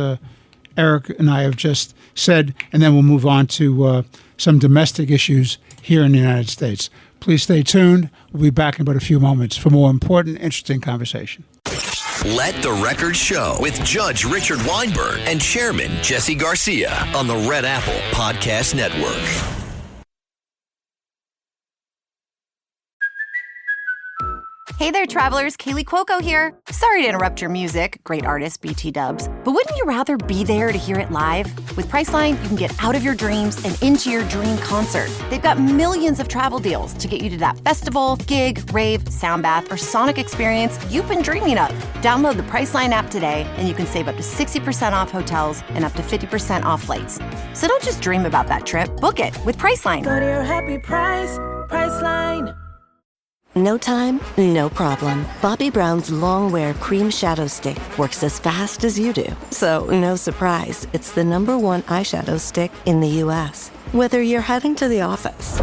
Eric and I have just said, and then we'll move on to some domestic issues here in the United States. Please stay tuned. We'll be back in about a few moments for more important, interesting conversation. Let the Record Show with Judge Richard Weinberg and Chairman Jesse Garcia on the Red Apple Podcast Network. Hey there, travelers. Kaylee Cuoco here. Sorry to interrupt your music, great artist BT Dubs, but wouldn't you rather be there to hear it live? With Priceline, you can get out of your dreams and into your dream concert. They've got millions of travel deals to get you to that festival, gig, rave, sound bath, or sonic experience you've been dreaming of. Download the Priceline app today, and you can save up to 60% off hotels and up to 50% off flights. So don't just dream about that trip. Book it with Priceline. Go to your happy price, Priceline. No time, no problem. Bobbi Brown's Longwear Cream Shadow Stick works as fast as you do. So, no surprise, it's the #1 eyeshadow stick in the U.S. Whether you're heading to the office,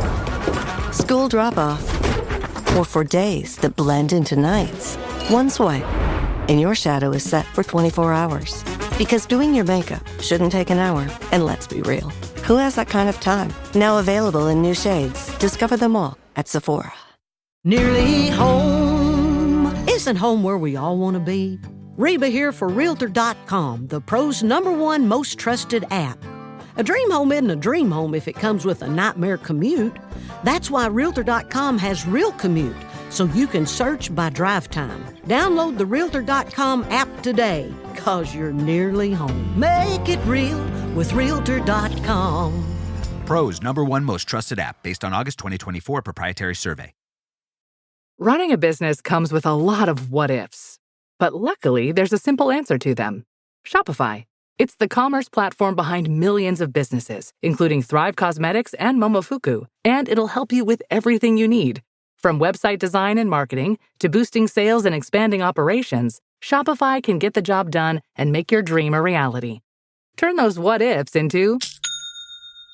school drop-off, or for days that blend into nights, one swipe, and your shadow is set for 24 hours. Because doing your makeup shouldn't take an hour, and let's be real, who has that kind of time? Now available in new shades. Discover them all at Sephora. Nearly home. Isn't home where we all want to be? Reba here for Realtor.com, the pros' #1 most trusted app. A dream home isn't a dream home if it comes with a nightmare commute. That's why Realtor.com has Real Commute, so you can search by drive time. Download the Realtor.com app today, because you're nearly home. Make it real with Realtor.com. Pro's #1 most trusted app based on August 2024 proprietary survey. Running a business comes with a lot of what-ifs. But luckily, there's a simple answer to them. Shopify. It's the commerce platform behind millions of businesses, including Thrive Cosmetics and Momofuku. And it'll help you with everything you need. From website design and marketing to boosting sales and expanding operations, Shopify can get the job done and make your dream a reality. Turn those what-ifs into...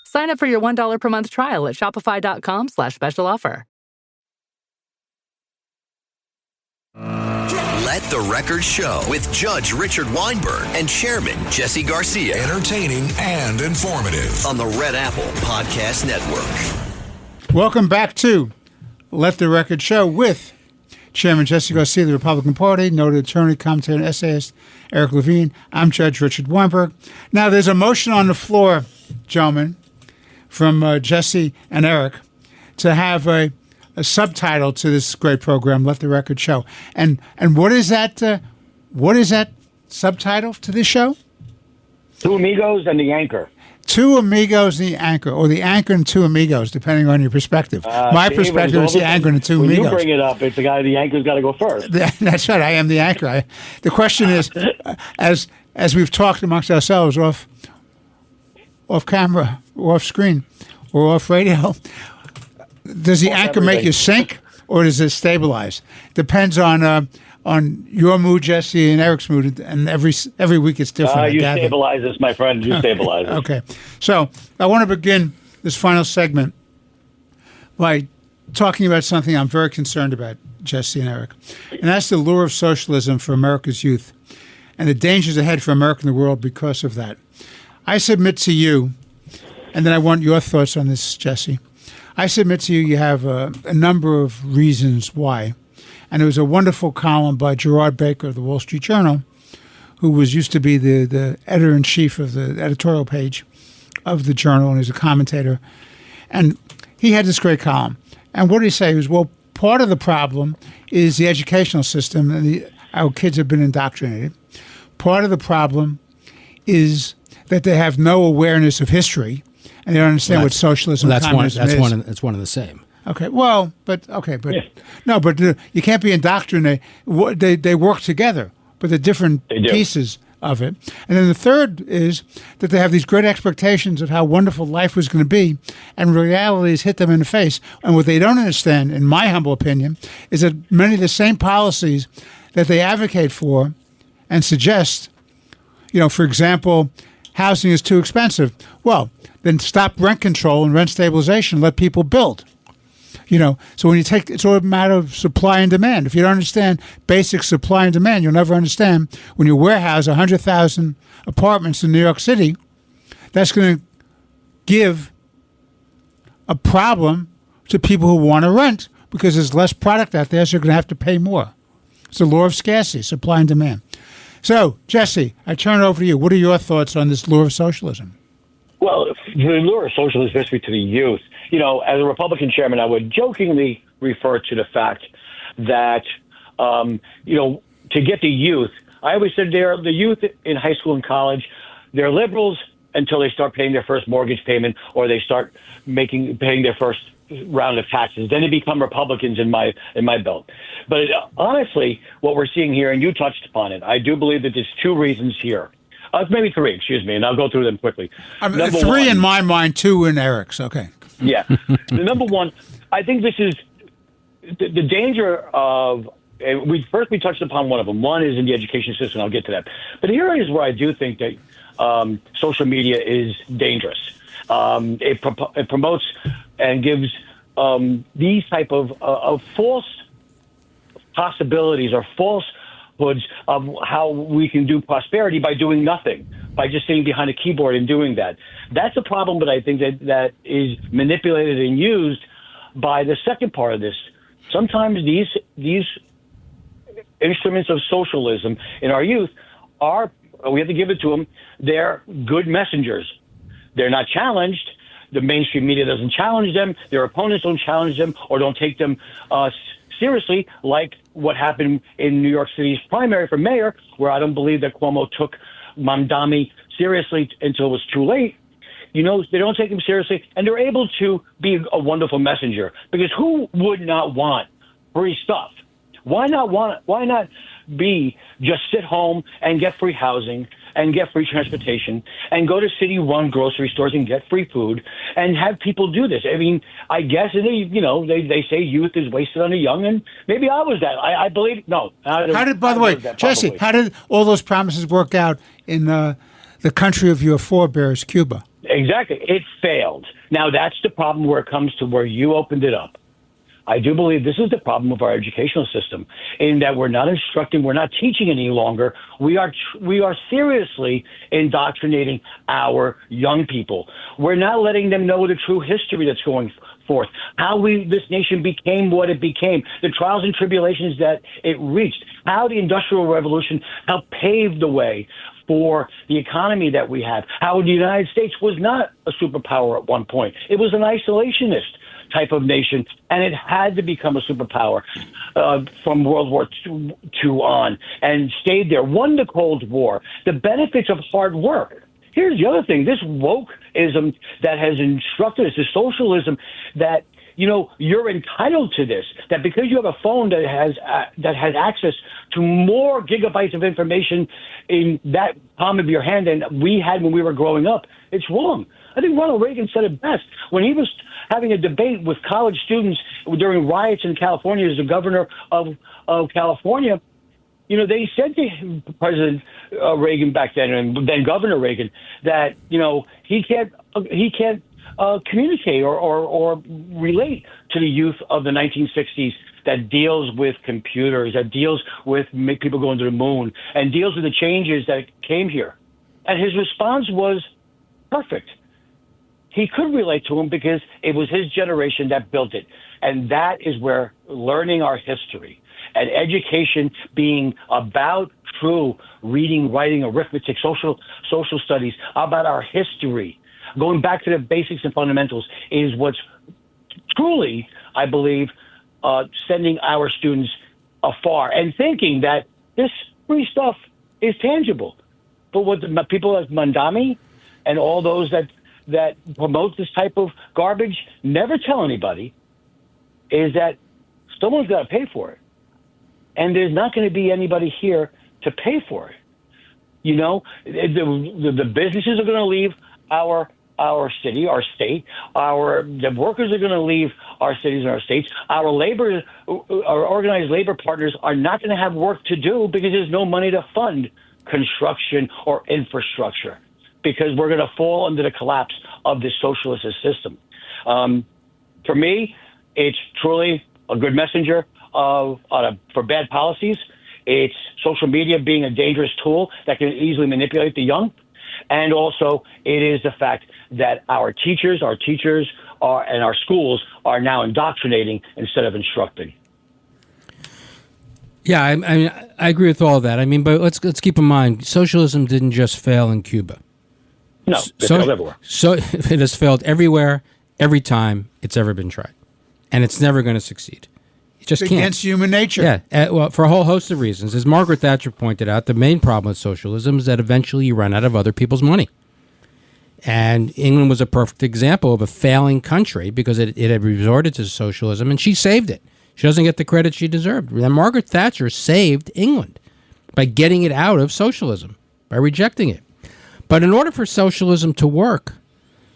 Sign up for your $1 per month trial at shopify.com/special offer. Let the Record Show with Judge Richard Weinberg and Chairman Jesse Garcia. Entertaining and informative. On the Red Apple Podcast Network. Welcome back to Let the Record Show with Chairman Jesse Garcia of the Republican Party, noted attorney, commentator, and essayist Eric Levine. I'm Judge Richard Weinberg. Now, there's a motion on the floor, gentlemen, from Jesse and Eric to have a subtitle to this great program, Let the Record Show. And what is that? What is that subtitle to this show? Two Amigos and the Anchor. Two Amigos and the Anchor, or the Anchor and Two Amigos, depending on your perspective. My perspective is the Anchor and the Two Amigos. When you bring it up, it's the guy, the Anchor's got to go first. That's right. I am the Anchor. The question is, as we've talked amongst ourselves off camera, or off screen, or off radio, does the anchor make you sink, or does it stabilize? Depends on your mood, Jesse, and Eric's mood, and every week it's different. You stabilize this, my friend. You stabilize it. Okay. So I want to begin this final segment by talking about something I'm very concerned about, Jesse and Eric, and that's the lure of socialism for America's youth and the dangers ahead for America and the world because of that. I submit to you, and then I want your thoughts on this, Jesse. I submit to you have a number of reasons why. And there was a wonderful column by Gerard Baker of the Wall Street Journal, who used to be the editor-in-chief of the editorial page of the Journal, and he's a commentator. And he had this great column. And what did he say? He was, well, part of the problem is the educational system, and our kids have been indoctrinated. Part of the problem is that they have no awareness of history, and they don't understand what socialism and communism is. That's one of the same. Okay, you can't be indoctrinated. They work together, but they're different pieces of it. And then the third is that they have these great expectations of how wonderful life was going to be, and reality has hit them in the face. And what they don't understand, in my humble opinion, is that many of the same policies that they advocate for and suggest, for example, housing is too expensive. Well, then stop rent control and rent stabilization. Let people build. So when it's all a matter of supply and demand. If you don't understand basic supply and demand, you'll never understand when you warehouse 100,000 apartments in New York City, that's going to give a problem to people who want to rent because there's less product out there, so you're going to have to pay more. It's the law of scarcity, supply and demand. So, Jesse, I turn it over to you. What are your thoughts on this lure of socialism? Well, the lure of socialist history to the youth, as a Republican chairman, I would jokingly refer to the fact that, to get the youth, I always said the youth in high school and college, they're liberals until they start paying their first mortgage payment or they start paying their first round of taxes. Then they become Republicans in my belt. But honestly, what we're seeing here, and you touched upon it, I do believe that there's two reasons here. Maybe three, excuse me, and I'll go through them quickly. Three in my mind, two in Eric's. Okay. Yeah. The number one, I think this is the danger of, we touched upon one of them. One is in the education system. I'll get to that. But here is where I do think that social media is dangerous. It promotes and gives these type of false possibilities or falsehoods of how we can do prosperity by doing nothing, by just sitting behind a keyboard and doing that. That's a problem, but I think that is manipulated and used by the second part of this. Sometimes these instruments of socialism in our youth we have to give it to them, they're good messengers. They're not challenged. The mainstream media doesn't challenge them. Their opponents don't challenge them or don't take them seriously, like what happened in New York City's primary for mayor, where I don't believe that Cuomo took MAMDANI seriously until it was too late. You know, they don't take him seriously, and they're able to be a wonderful messenger. Because who would not want free stuff? Why not be just sit home and get free housing and get free transportation and go to city-run grocery stores and get free food and have people do this? I mean, I guess they say youth is wasted on the young, and maybe I was that. I believe no. By the way, Jesse, how did all those promises work out in the country of your forebears, Cuba? Exactly. It failed. Now, that's the problem where it comes to where you opened it up. I do believe this is the problem of our educational system, in that we're not instructing, we're not teaching any longer. We are seriously indoctrinating our young people. We're not letting them know the true history that's going forth, how this nation became what it became, the trials and tribulations that it reached, how the Industrial Revolution helped pave the way for the economy that we have, how the United States was not a superpower at one point. It was an isolationist type of nation, and it had to become a superpower from World War II on, and stayed there, won the Cold War, the benefits of hard work. Here's the other thing, this wokeism that has instructed us, the socialism that, you know, you're entitled to this, that because you have a phone that has access to more gigabytes of information in that palm of your hand than we had when we were growing up, it's wrong. I think Ronald Reagan said it best when he was having a debate with college students during riots in California as the governor of California. You know, they said to President Reagan back then, and then Governor Reagan, that, you know, he can't communicate or relate to the youth of the 1960s that deals with computers, that deals with people going to the moon, and deals with the changes that came here. And his response was perfect. He could relate to him because it was his generation that built it. And that is where learning our history and education being about true reading, writing, arithmetic, social studies, about our history, going back to the basics and fundamentals, is what's truly, I believe, sending our students afar, and thinking that this free stuff is tangible. But what the people like MAMDANI and all those that promote this type of garbage never tell anybody is that someone's got to pay for it. And there's not going to be anybody here to pay for it. You know, the businesses are going to leave our city, our state. The workers are going to leave our cities and our states. Our organized labor partners are not going to have work to do because there's no money to fund construction or infrastructure, because we're going to fall under the collapse of this socialist system. For me, it's truly a good messenger for bad policies. It's social media being a dangerous tool that can easily manipulate the young. And also, it is the fact that our teachers and our schools are now indoctrinating instead of instructing. Yeah, I mean, I agree with all that. I mean, but let's keep in mind, socialism didn't just fail in Cuba. No, it failed everywhere. So it has failed everywhere, every time it's ever been tried, and it's never going to succeed. It just can't. Against human nature. Yeah, well, for a whole host of reasons. As Margaret Thatcher pointed out, the main problem with socialism is that eventually you run out of other people's money. And England was a perfect example of a failing country because it had resorted to socialism, and she saved it. She doesn't get the credit she deserved. And Margaret Thatcher saved England by getting it out of socialism, by rejecting it. But in order for socialism to work,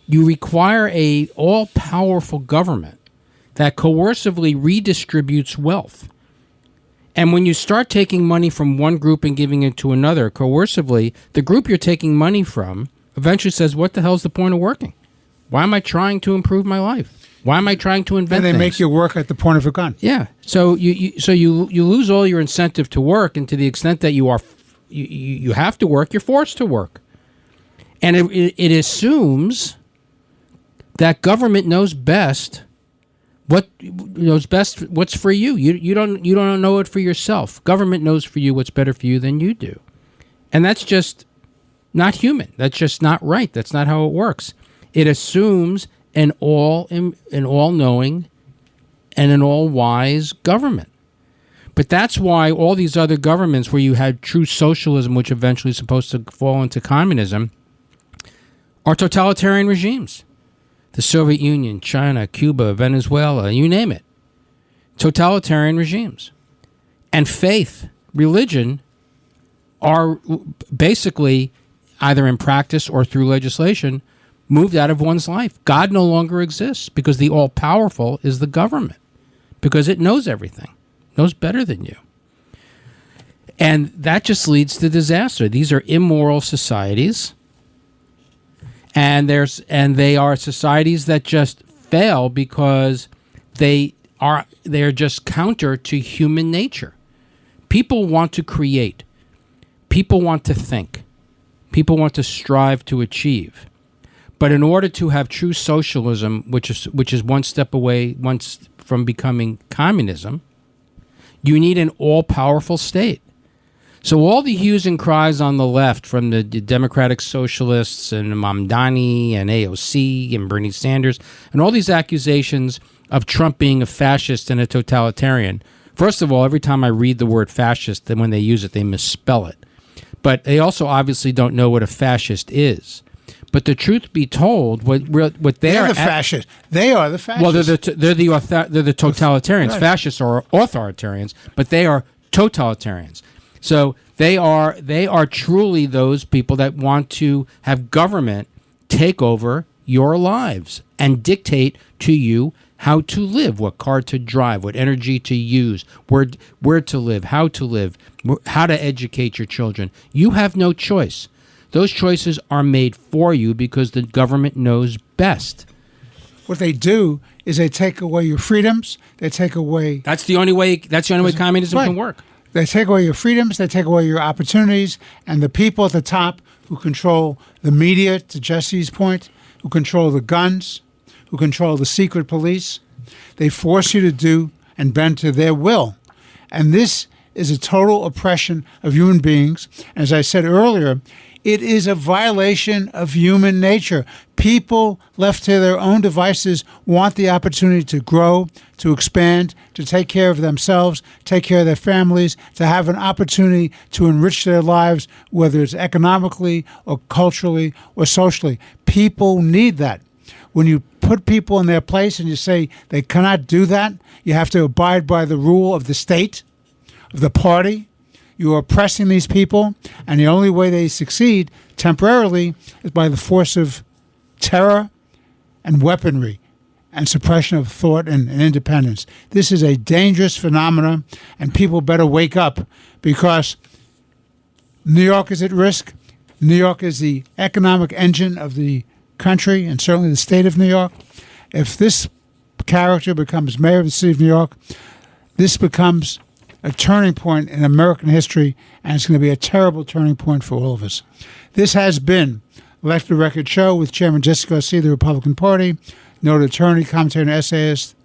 you require a all-powerful government that coercively redistributes wealth. And when you start taking money from one group and giving it to another coercively, the group you're taking money from eventually says, what the hell's the point of working? Why am I trying to improve my life? Why am I trying to invent things? And they things? make you work at the point of a gun. Yeah. So you lose all your incentive to work, and to the extent that you have to work, you're forced to work. And it assumes that government knows best what's for you. You don't know it for yourself. Government knows for you what's better for you than you do. And that's just not human. That's just not right. That's not how it works. It assumes an all-knowing and an all-wise government. But that's why all these other governments where you had true socialism, which eventually is supposed to fall into communism, are totalitarian regimes. The Soviet Union, China, Cuba, Venezuela, you name it. Totalitarian regimes. And faith, religion, are basically, either in practice or through legislation, moved out of one's life. God no longer exists because the all-powerful is the government, because it knows everything, knows better than you. And that just leads to disaster. These are immoral societies, and they are societies that just fail because they are just counter to human nature. People want to create. People want to think. People want to strive to achieve. But in order to have true socialism, which is one step away from becoming communism, you need an all-powerful state. So all the hues and cries on the left, from the Democratic Socialists and MAMDANI and AOC and Bernie Sanders, and all these accusations of Trump being a fascist and a totalitarian. First of all, every time I read the word fascist, then when they use it, they misspell it. But they also obviously don't know what a fascist is. But the truth be told, what they're the fascists. They are the fascists. Well, they're the totalitarians. Right. Fascists are authoritarians, but they are totalitarians. So they are truly those people that want to have government take over your lives and dictate to you how to live, what car to drive, what energy to use, where to live, how to educate your children. You have no choice. Those choices are made for you because the government knows best. What they do is they take away your freedoms. They take away. That's the only way communism can work. They take away your freedoms. They take away your opportunities. And the people at the top who control the media, to Jesse's point, who control the guns, who control the secret police, they force you to do and bend to their will. And this is a total oppression of human beings. As I said earlier, it is a violation of human nature. People left to their own devices want the opportunity to grow, to expand, to take care of themselves, take care of their families, to have an opportunity to enrich their lives, whether it's economically or culturally or socially. People need that. When you put people in their place and you say they cannot do that, you have to abide by the rule of the state, of the party. You are oppressing these people, and the only way they succeed temporarily is by the force of terror and weaponry and suppression of thought and independence. This is a dangerous phenomenon, and people better wake up, because New York is at risk. New York is the economic engine of the country, and certainly the state of New York. If this character becomes mayor of the city of New York, this becomes a turning point in American history, and it's going to be a terrible turning point for all of us. This has been Let the Record Show with Chairman Jesse Garcia, the Republican Party, noted attorney, commentator, and essayist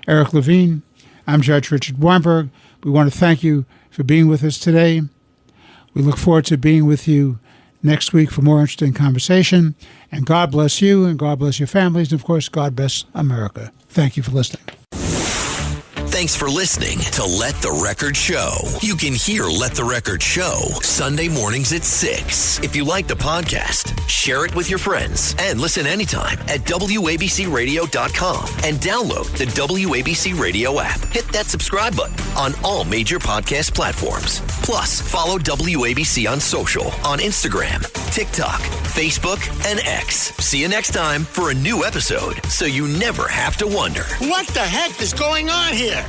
Eric Levine. I'm Judge Richard Weinberg. We want to thank you for being with us today. We look forward to being with you next week for more interesting conversation. And God bless you, and God bless your families, and of course, God bless America. Thank you for listening. Thanks for listening to Let the Record Show. You can hear Let the Record Show Sunday mornings at 6. If you like the podcast, share it with your friends and listen anytime at WABCRadio.com and download the WABC Radio app. Hit that subscribe button on all major podcast platforms. Plus, follow WABC on social on Instagram, TikTok, Facebook, and X. See you next time for a new episode, so you never have to wonder. What the heck is going on here?